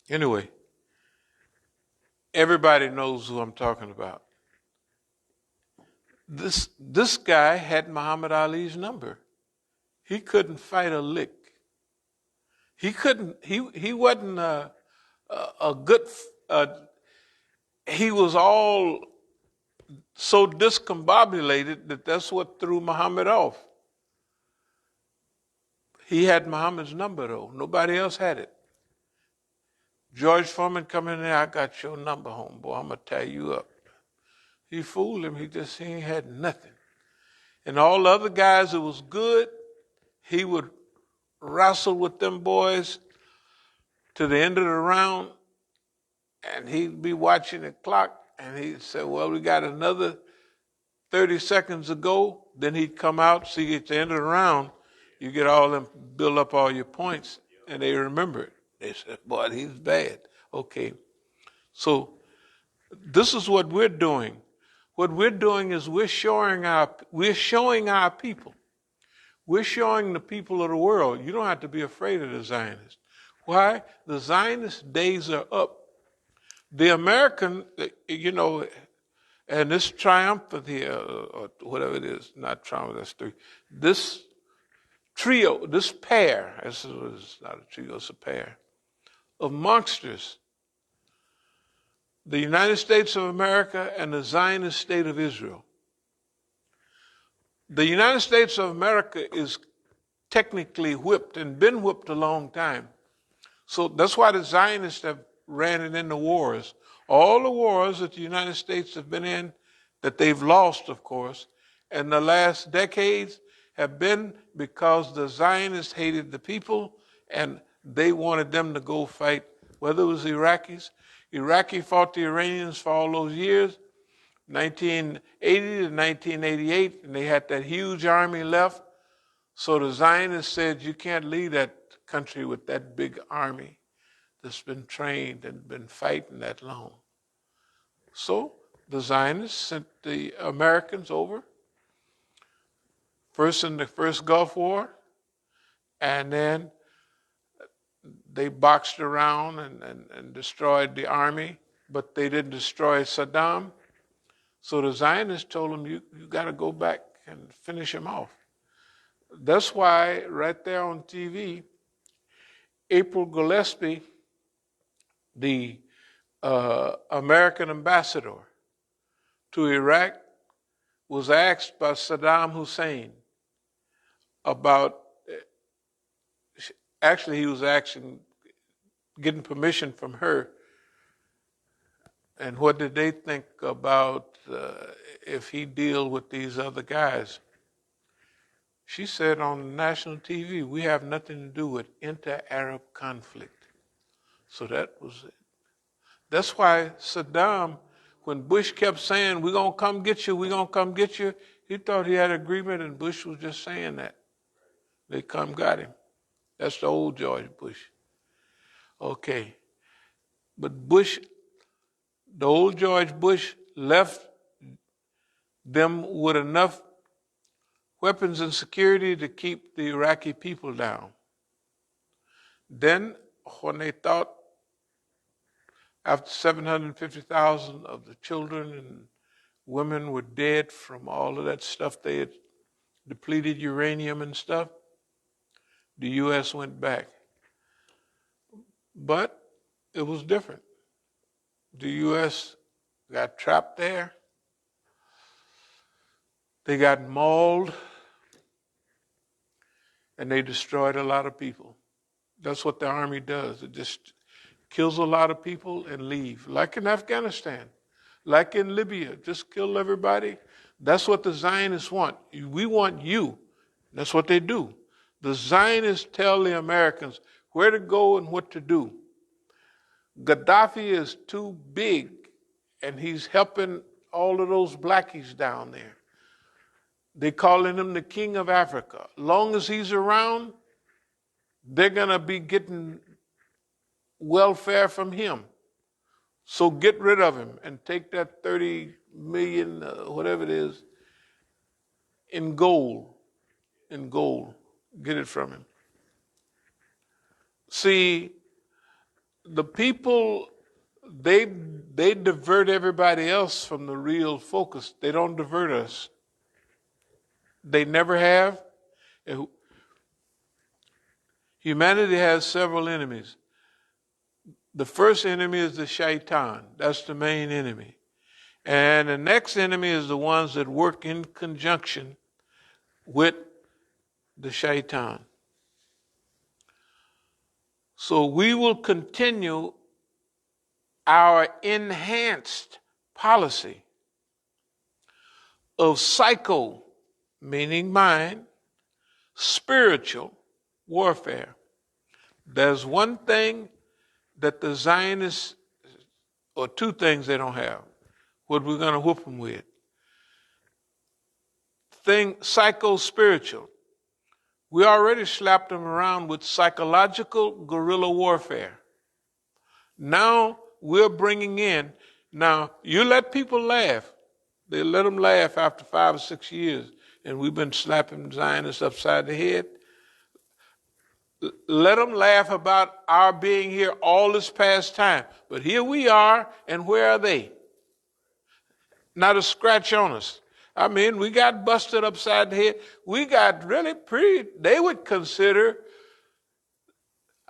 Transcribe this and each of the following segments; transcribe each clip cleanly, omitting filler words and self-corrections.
Anyway, everybody knows who I'm talking about. This guy had Muhammad Ali's number. He couldn't fight a lick. He couldn't. He wasn't a good. Uh, he was all so discombobulated that that's what threw Muhammad off. He had Muhammad's number though. Nobody else had it. George Foreman come in there. I got your number, homeboy. I'm gonna tie you up. He fooled him. He ain't had nothing. And all the other guys that was good, he would wrestle with them boys to the end of the round, and he'd be watching the clock, and he'd say, well, we got another 30 seconds to go. Then he'd come out, see at the end of the round, you get all them, build up all your points, and they remember it. They said, boy, he's bad. Okay. So this is what we're doing. What we're doing is we're showing our people. We're showing the people of the world, you don't have to be afraid of the Zionists. Why? The Zionist days are up. The American, and this triumphant here, or whatever it is, not triumph, that's three. This trio, this pair, this is not a trio, it's a pair, of monsters, the United States of America and the Zionist state of Israel. The United States of America is technically whipped and been whipped a long time. So that's why the Zionists have ran it into wars. All the wars that the United States have been in, that they've lost, of course, in the last decades have been because the Zionists hated the people and they wanted them to go fight, whether it was Iraqis. Iraqi fought the Iranians for all those years, 1980 to 1988, and they had that huge army left. So the Zionists said, you can't leave that country with that big army that's been trained and been fighting that long. So the Zionists sent the Americans over, first in the first Gulf War, and then they boxed around and destroyed the army, but they didn't destroy Saddam. So the Zionists told them, you got to go back and finish him off. That's why right there on TV, April Gillespie, the American ambassador to Iraq, was asked by Saddam Hussein about, actually he was getting permission from her, and what did they think about if he deal with these other guys. She said on national TV, we have nothing to do with inter-Arab conflict. So that was it. That's why Saddam, when Bush kept saying, we're going to come get you, we're going to come get you, he thought he had agreement and Bush was just saying that. They come got him. That's the old George Bush. Okay. But Bush, the old George Bush left them with enough weapons and security to keep the Iraqi people down. Then, when they thought after 750,000 of the children and women were dead from all of that stuff, they had depleted uranium and stuff, the U.S. went back. But it was different. The U.S. got trapped there. They got mauled, and they destroyed a lot of people. That's what the army does. It just kills a lot of people and leave. Like in Afghanistan, like in Libya, just kill everybody. That's what the Zionists want. We want you. That's what they do. The Zionists tell the Americans where to go and what to do. Gaddafi is too big, and he's helping all of those blackies down there. They calling him the king of Africa. Long as he's around, they're going to be getting welfare from him. So get rid of him and take that 30 million, whatever it is, in gold. In gold. Get it from him. See, the people, they divert everybody else from the real focus. They don't divert us. They never have. Humanity has several enemies. The first enemy is the shaitan. That's the main enemy. And the next enemy is the ones that work in conjunction with the shaitan. So we will continue our enhanced policy of psycho, meaning mind, spiritual warfare. There's one thing that the Zionists, or two things they don't have, what we're going to whoop them with. Psycho-spiritual. We already slapped them around with psychological guerrilla warfare. Now we're bringing in, now you let people laugh. They let them laugh after 5 or 6 years, and we've been slapping Zionists upside the head. Let them laugh about our being here all this past time. But here we are, and where are they? Not a scratch on us. I mean, we got busted upside the head. We got really pretty, they would consider,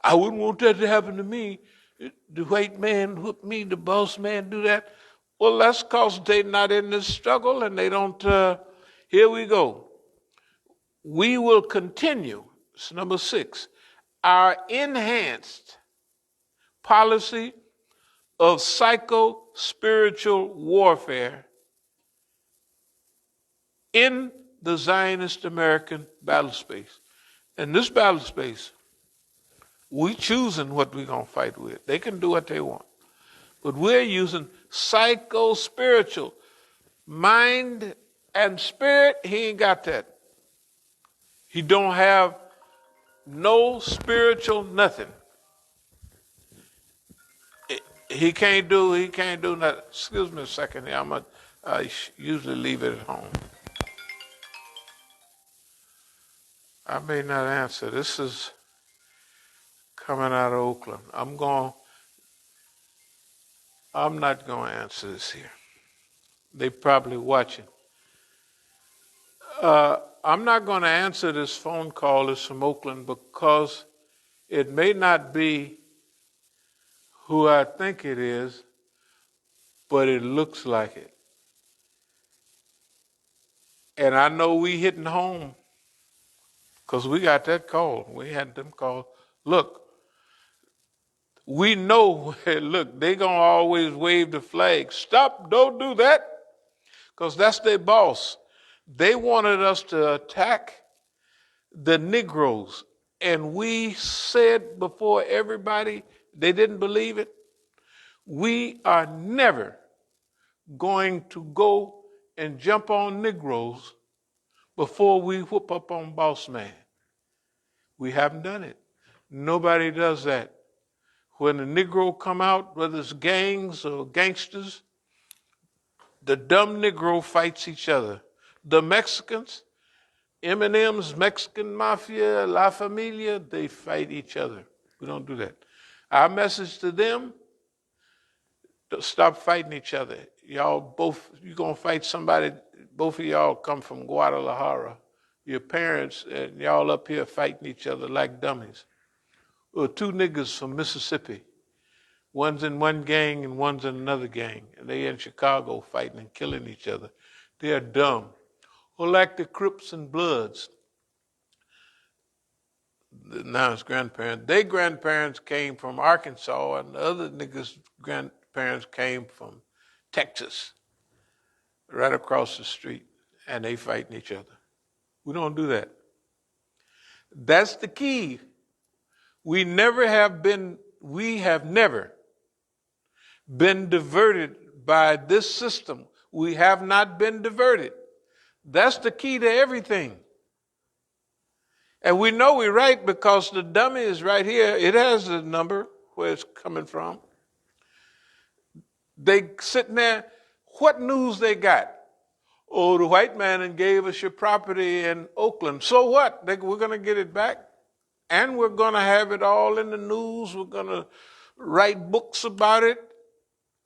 I wouldn't want that to happen to me. The white man whoop me, the boss man do that. Well, that's because they're not in this struggle and they don't, here we go. We will continue, it's number 6, our enhanced policy of psycho-spiritual warfare in the Zionist American battle space. In this battle space, we choosing what we're going to fight with. They can do what they want. But we're using psycho-spiritual. Mind and spirit, he ain't got that. He don't have no spiritual nothing. He can't do nothing. Excuse me a second here. I usually leave it at home. I may not answer. This is coming out of Oakland. I'm not going to answer this here. They probably watching. I'm not going to answer this phone call. It's from Oakland because it may not be who I think it is, but it looks like it. And I know we hitting home because we got that call. We had them call. Look, we know, look, they going to always wave the flag. Stop, don't do that, because that's their boss. They wanted us to attack the Negroes. And we said before everybody, they didn't believe it. We are never going to go and jump on Negroes before we whoop up on boss man. We haven't done it. Nobody does that. When the Negro come out, whether it's gangs or gangsters, the dumb Negro fights each other. The Mexicans, Eminem's Mexican Mafia, La Familia, they fight each other. We don't do that. Our message to them, stop fighting each other. You're going to fight somebody, both of y'all come from Guadalajara. Your parents and y'all up here fighting each other like dummies. Or 2 niggas from Mississippi. One's in one gang and one's in another gang. And they in Chicago fighting and killing each other. They're dumb. Or like the Crips and Bloods. Now it's grandparents. Their grandparents came from Arkansas and the other niggas' grandparents came from Texas. Right across the street. And they fighting each other. We don't do that. That's the key. We have never been diverted by this system. We have not been diverted. That's the key to everything. And we know we're right because the dummy is right here. It has the number where it's coming from. They sitting there, what news they got? Oh, the white man and gave us your property in Oakland. So what? We're going to get it back. And we're going to have it all in the news. We're going to write books about it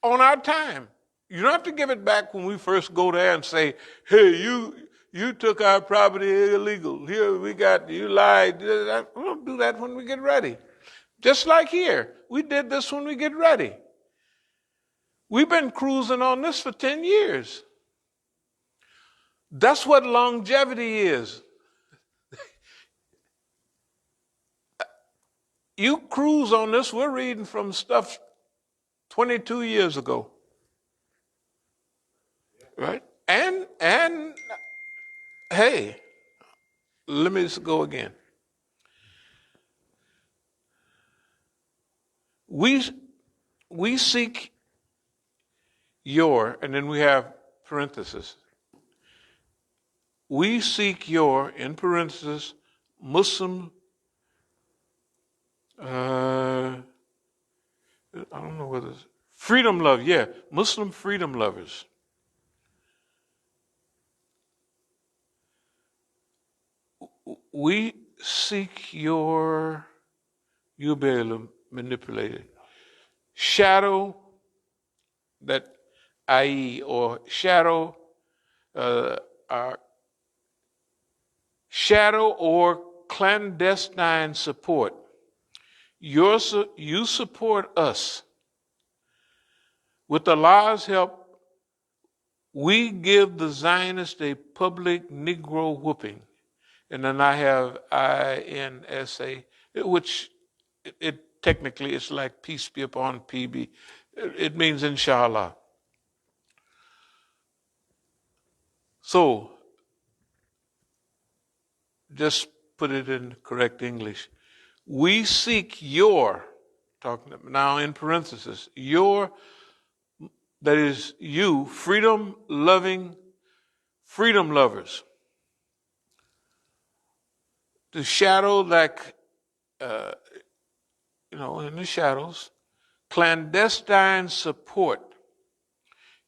on our time. You don't have to give it back when we first go there and say, hey, you took our property illegal. Here we got, you lied. We don't do that when we get ready. Just like here, we did this when we get ready. We've been cruising on this for 10 years. That's what longevity is. You cruise on this, we're reading from stuff 22 years ago. Right? And hey, let me just go again. We seek your, and then we have parentheses. We seek your, in parentheses, Muslim, I don't know whether it's freedom love, yeah, Muslim freedom lovers. We seek your, you'll be able to manipulate it. Shadow, that i.e., or shadow, shadow or clandestine support. You support us. With Allah's help, we give the Zionists a public Negro whooping. And then I have INSA, which it technically it's like peace be upon PB. It means inshallah. So, just put it in correct English. We seek your, talking now in parentheses, your, that is you, freedom-loving, freedom lovers. The shadow, like, in the shadows, clandestine support.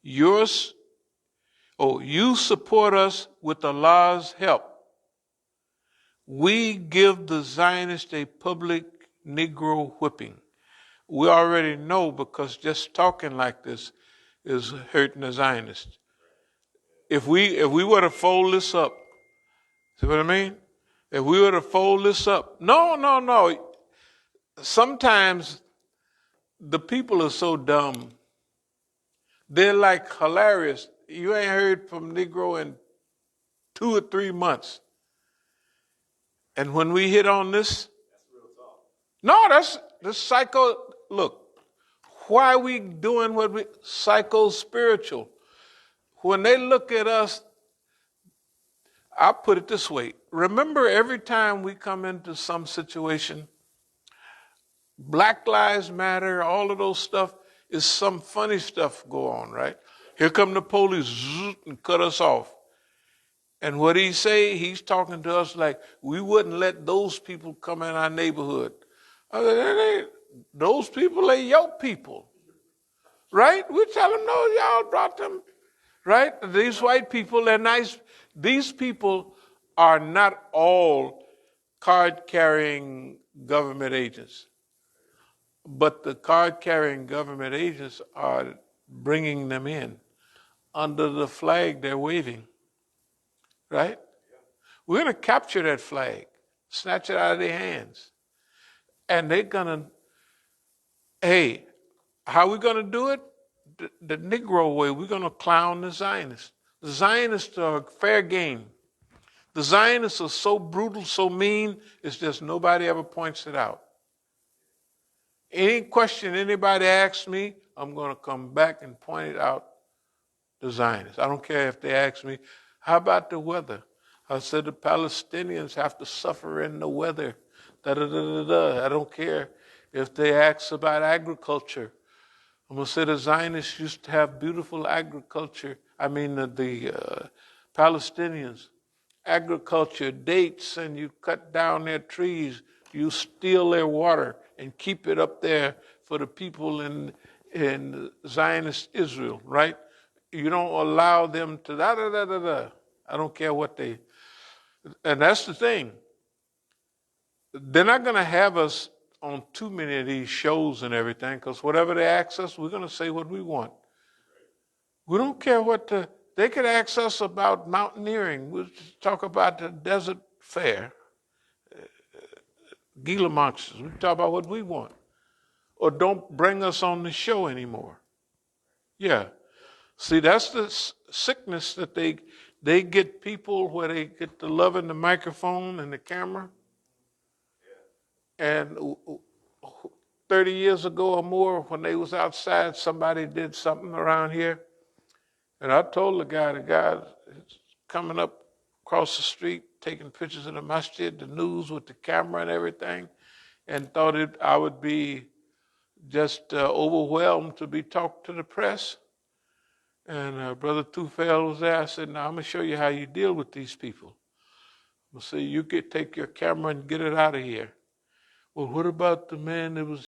You support us with Allah's help. We give the Zionists a public Negro whipping. We already know because just talking like this is hurting the Zionists. If we were to fold this up, see what I mean? If we were to fold this up, no. Sometimes the people are so dumb. They're like hilarious. You ain't heard from Negro in 2 or 3 months. And when we hit on this, that's the psycho. Look, why are we doing what we psycho-spiritual? When they look at us, I'll put it this way. Remember, every time we come into some situation, Black Lives Matter, all of those stuff, is some funny stuff go on, right? Here come the police and cut us off. And what he say, he's talking to us like we wouldn't let those people come in our neighborhood. Those people are your people, right? We tell them, no, y'all brought them, right? These white people, they're nice. These people are not all card-carrying government agents. But the card-carrying government agents are bringing them in under the flag they're waving. Right? We're going to capture that flag, snatch it out of their hands. And they're going to, hey, how are we going to do it? The Negro way, we're going to clown the Zionists. The Zionists are fair game. The Zionists are so brutal, so mean, it's just nobody ever points it out. Any question anybody asks me, I'm going to come back and point it out the Zionists. I don't care if they ask me, how about the weather? I said the Palestinians have to suffer in the weather. I don't care if they ask about agriculture. I'm going to say the Zionists used to have beautiful agriculture. I mean, the Palestinians, agriculture, dates, and you cut down their trees, you steal their water and keep it up there for the people in Zionist Israel, right? You don't allow them to I don't care what and that's the thing. They're not going to have us on too many of these shows and everything, because whatever they ask us, we're going to say what we want. We don't care they could ask us about mountaineering. We'll talk about the desert fair, Gila monsters. We talk about what we want. Or don't bring us on the show anymore. Yeah. See, that's the sickness that they get people where they get the love in the microphone and the camera. And 30 years ago or more, when they was outside, somebody did something around here. And I told the guy coming up across the street, taking pictures of the Masjid, the news with the camera and everything, and thought I would be just overwhelmed to be talked to the press. And Brother Tufel was there. I said, now I'm going to show you how you deal with these people. I'm going to say, you take your camera and get it out of here. Well, what about the man that was